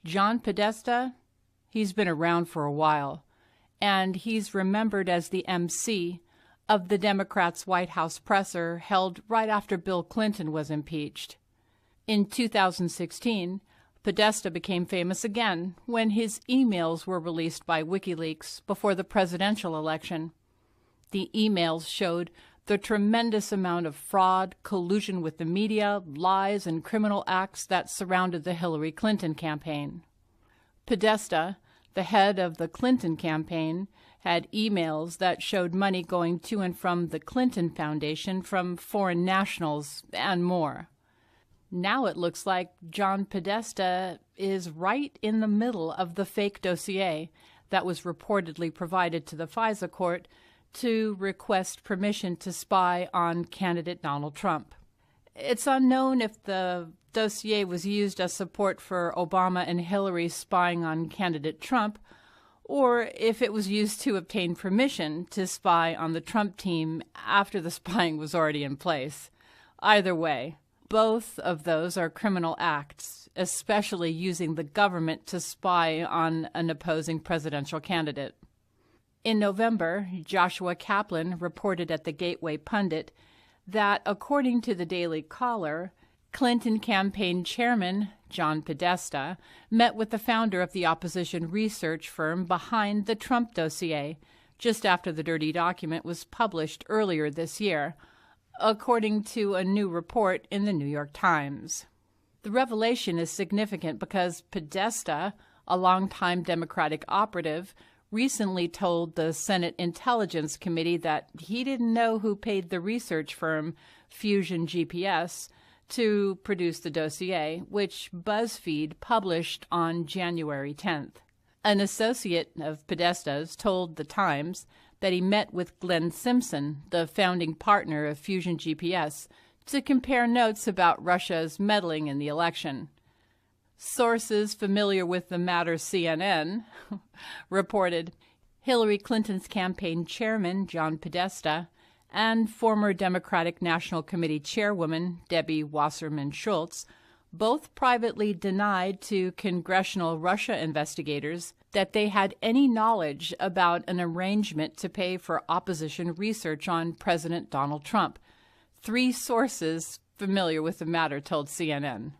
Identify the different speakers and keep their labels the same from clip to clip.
Speaker 1: John Podesta, he's been around for a while, and he's remembered as the MC of the Democrats' White House presser held right after Bill Clinton was impeached. In 2016, Podesta became famous again when his emails were released by WikiLeaks before the presidential election. The emails showed the tremendous amount of fraud, collusion with the media, lies, and criminal acts that surrounded the Hillary Clinton campaign. Podesta, the head of the Clinton campaign, had emails that showed money going to and from the Clinton Foundation from foreign nationals and more. Now it looks like John Podesta is right in the middle of the fake dossier that was reportedly provided to the FISA court to request permission to spy on candidate Donald Trump. It's unknown if the dossier was used as support for Obama and Hillary spying on candidate Trump, or if it was used to obtain permission to spy on the Trump team after the spying was already in place. Either way, both of those are criminal acts, especially using the government to spy on an opposing presidential candidate. In November, Joshua Kaplan reported at the Gateway Pundit that, according to the Daily Caller, Clinton campaign chairman John Podesta met with the founder of the opposition research firm behind the Trump-Dossier just after the dirty document was published earlier this year, according to a new report in the New York Times. The revelation is significant because Podesta, a longtime Democratic operative, recently told the Senate Intelligence Committee that he didn't know who paid the research firm Fusion GPS to produce the dossier, which BuzzFeed published on January 10th. An associate of Podesta's told The Times that he met with Glenn Simpson, the founding partner of Fusion GPS, to compare notes about Russia's meddling in the election. Sources familiar with the matter, CNN, reported Hillary Clinton's campaign chairman, John Podesta, and former Democratic National Committee chairwoman, Debbie Wasserman Schultz, both privately denied to congressional Russia investigators that they had any knowledge about an arrangement to pay for opposition research on President Donald Trump. 3 sources familiar with the matter told CNN.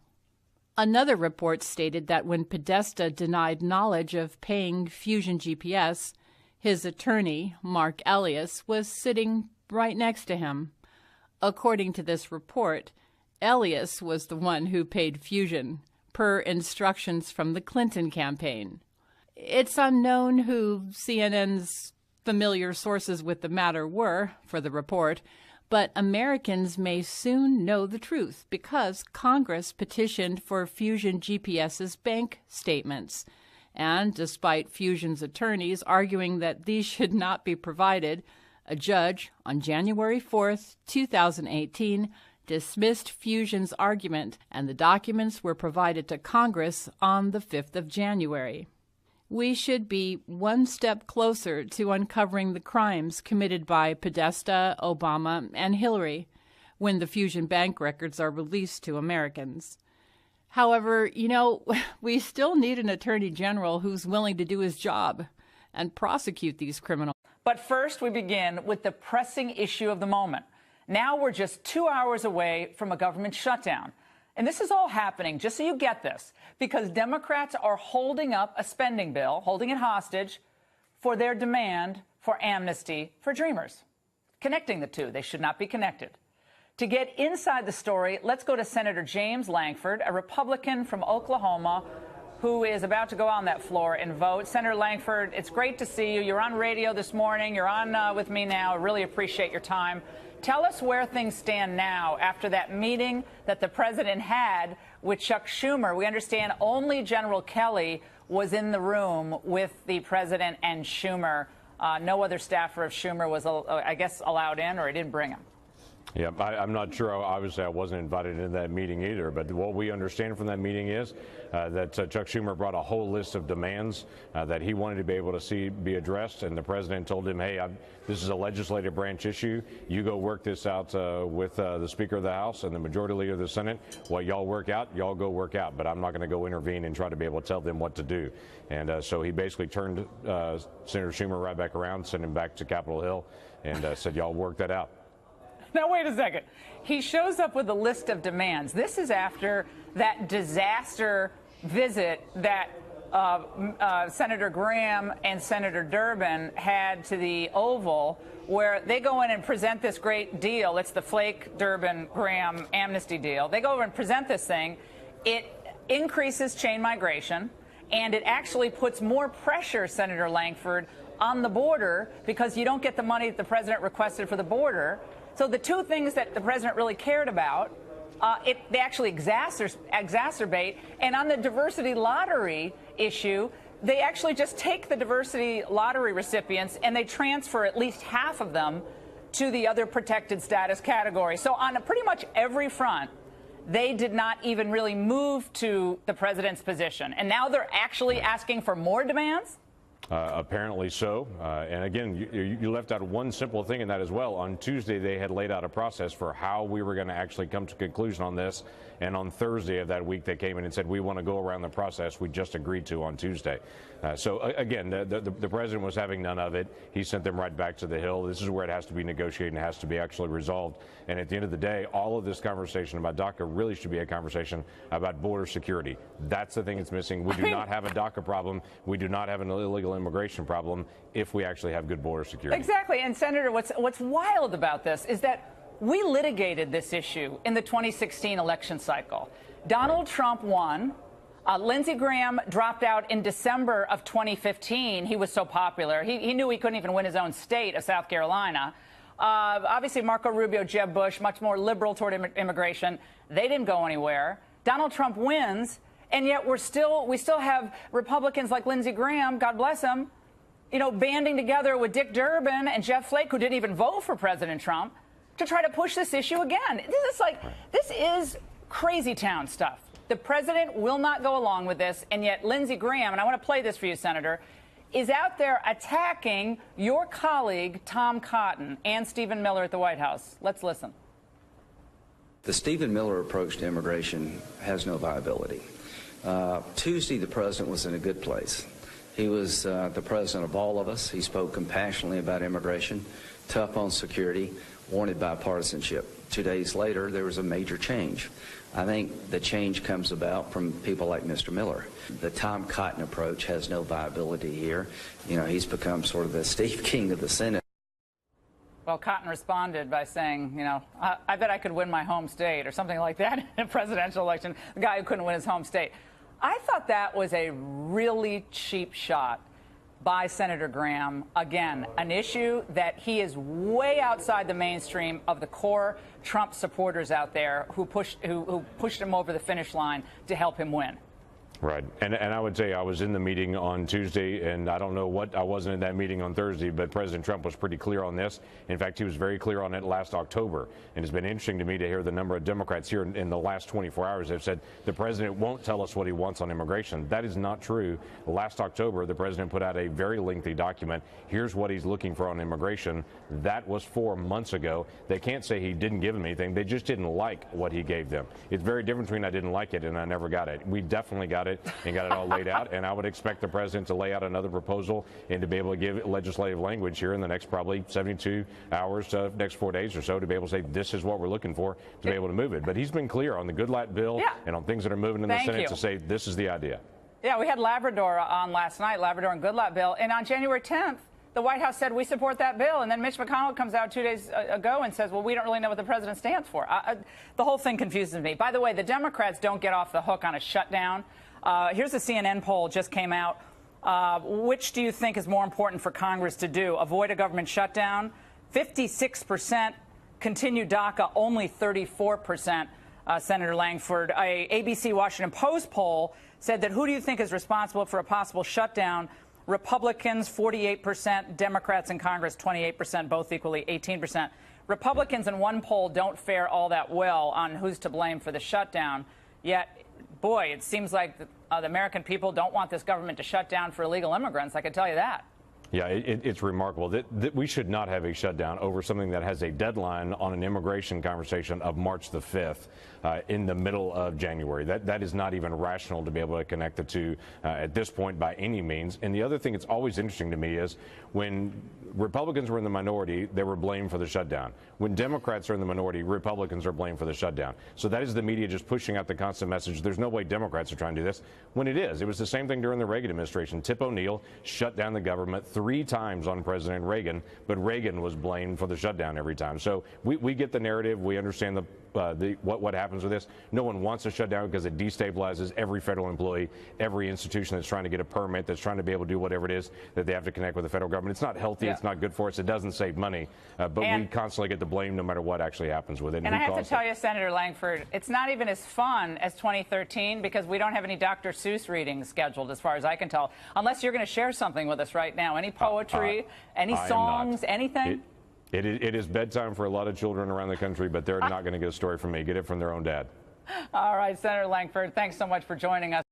Speaker 1: Another report stated that when Podesta denied knowledge of paying Fusion GPS, his attorney, Mark Elias, was sitting right next to him. According to this report, Elias was the one who paid Fusion, per instructions from the Clinton campaign. It's unknown who CNN's familiar sources with the matter were for the report, but Americans may soon know the truth because Congress petitioned for Fusion GPS's bank statements. And despite Fusion's attorneys arguing that these should not be provided, a judge on January 4th, 2018, dismissed Fusion's argument, and the documents were provided to Congress on the 5th of January. We should be one step closer to uncovering the crimes committed by Podesta, Obama, and Hillary when the Fusion bank records are released to Americans. However, we still need an attorney general who's willing to do his job and prosecute these criminals.
Speaker 2: But first, we begin with the pressing issue of the moment. Now we're just 2 hours away from a government shutdown. And this is all happening, just so you get this, because Democrats are holding up a spending bill, holding it hostage, for their demand for amnesty for Dreamers. Connecting the two, they should not be connected. To get inside the story, let's go to Senator James Lankford, a Republican from Oklahoma, who is about to go on that floor and vote. Senator Lankford, it's great to see you. You're on radio this morning. You're on with me now. I really appreciate your time. Tell us where things stand now after that meeting that the president had with Chuck Schumer. We understand only General Kelly was in the room with the president and Schumer. No other staffer of Schumer was, I guess, allowed in, or he didn't bring him.
Speaker 3: Yeah, I'm not sure. Obviously, I wasn't invited into that meeting either. But what we understand from that meeting is that Chuck Schumer brought a whole list of demands that he wanted to be able to see be addressed. And the president told him, hey, this is a legislative branch issue. You go work this out with the Speaker of the House and the Majority Leader of the Senate. What y'all work out, y'all go work out. But I'm not going to go intervene and try to be able to tell them what to do. And so he basically turned Senator Schumer right back around, sent him back to Capitol Hill, and said, y'all work that out.
Speaker 2: Now, wait a second. He shows up with a list of demands. This is after that disaster visit that Senator Graham and Senator Durbin had to the Oval, where they go in and present this great deal. It's the Flake, Durbin, Graham amnesty deal. They go over and present this thing. It increases chain migration, and it actually puts more pressure, Senator Langford, on the border because you don't get the money that the president requested for the border. So the two things that the president really cared about, they actually exacerbate. And on the diversity lottery issue, they actually just take the diversity lottery recipients and they transfer at least half of them to the other protected status category. So on pretty much every front, they did not even really move to the president's position. And now they're actually asking for more demands?
Speaker 3: Apparently so. And again, you left out one simple thing in that as well. On Tuesday, they had laid out a process for how we were going to actually come to a conclusion on this. And on Thursday of that week, they came in and said, we want to go around the process we just agreed to on Tuesday. So again, the president was having none of it. He sent them right back to the Hill. This is where it has to be negotiated and has to be actually resolved. And at the end of the day, all of this conversation about DACA really should be a conversation about border security. That's the thing that's missing. We do not have a DACA problem. We do not have an illegal immigration problem if we actually have good border security.
Speaker 2: Exactly. And Senator, what's wild about this is that we litigated this issue in the 2016 election cycle. Donald Trump won. Lindsey Graham dropped out in December of 2015. He was so popular. He knew he couldn't even win his own state of South Carolina. Obviously, Marco Rubio, Jeb Bush, much more liberal toward immigration. They didn't go anywhere. Donald Trump wins, and yet we still have Republicans like Lindsey Graham, God bless him, banding together with Dick Durbin and Jeff Flake, who didn't even vote for President Trump, to try to push this issue again. This is crazy town stuff. The president will not go along with this, and yet Lindsey Graham, and I want to play this for you, Senator, is out there attacking your colleague, Tom Cotton, and Stephen Miller at the White House. Let's listen.
Speaker 4: The Stephen Miller approach to immigration has no viability. Tuesday, the president was in a good place. He was the president of all of us. He spoke compassionately about immigration, tough on security, wanted bipartisanship. 2 days later, there was a major change. I think the change comes about from people like Mr. Miller. The Tom Cotton approach has no viability here. He's become sort of the Steve King of the Senate.
Speaker 2: Well, Cotton responded by saying, I bet I could win my home state or something like that in a presidential election, the guy who couldn't win his home state. I thought that was a really cheap shot by Senator Graham. Again, an issue that he is way outside the mainstream of the core Trump supporters out there who pushed him over the finish line to help him win.
Speaker 3: Right. And I would say I was in the meeting on Tuesday, and I don't know what I wasn't in that meeting on Thursday, but President Trump was pretty clear on this. In fact, he was very clear on it last October. And it's been interesting to me to hear the number of Democrats here in the last 24 hours have said the president won't tell us what he wants on immigration. That is not true. Last October, the president put out a very lengthy document. Here's what he's looking for on immigration. That was 4 months ago. They can't say he didn't give them anything. They just didn't like what he gave them. It's very different between I didn't like it and I never got it. We definitely got it and got it all laid out. And I would expect the president to lay out another proposal and to be able to give legislative language here in the next probably 72 hours, next 4 days or so, to be able to say this is what we're looking for to be able to move it. But he's been clear on the Goodlatte bill and on things that are moving in the Senate to say this is the idea.
Speaker 2: Yeah, we had Labrador on last night, Labrador and Goodlatte bill. And on January 10th, the White House said we support that bill. And then Mitch McConnell comes out 2 days ago and says, well, we don't really know what the president stands for. The whole thing confuses me. By the way, the Democrats don't get off the hook on a shutdown. Here's a CNN poll just came out. Which do you think is more important for Congress to do? Avoid a government shutdown? 56% continue DACA, only 34%, Senator Langford. A ABC Washington Post poll said that who do you think is responsible for a possible shutdown? Republicans, 48%, Democrats in Congress, 28%, both equally 18%. Republicans in one poll don't fare all that well on who's to blame for the shutdown. Yet, boy, it seems like the American people don't want this government to shut down for illegal immigrants. I can tell you that.
Speaker 3: Yeah, it's remarkable that we should not have a shutdown over something that has a deadline on an immigration conversation of March the 5th in the middle of January. That is not even rational to be able to connect the two at this point by any means. And the other thing that's always interesting to me is when Republicans were in the minority, they were blamed for the shutdown. When Democrats are in the minority, Republicans are blamed for the shutdown. So that is the media just pushing out the constant message. There's no way Democrats are trying to do this, when it is. It was the same thing during the Reagan administration. Tip O'Neill shut down the government 3 times on President Reagan, but Reagan was blamed for the shutdown every time. So we get the narrative. We understand what happens with this. No one wants a shutdown because it destabilizes every federal employee, every institution that's trying to get a permit, that's trying to be able to do whatever it is that they have to connect with the federal government. It's not healthy. It's not good for us. It doesn't save money. But we constantly get the blame no matter what actually happens with it.
Speaker 2: And I have to tell you, Senator Langford, it's not even as fun as 2013 because we don't have any Dr. Seuss readings scheduled, as far as I can tell, unless you're going to share something with us right now. Any poetry, any songs, anything?
Speaker 3: It is bedtime for a lot of children around the country, but they're not going to get a story from me. Get it from their own dad.
Speaker 2: All right, Senator Langford, thanks so much for joining us.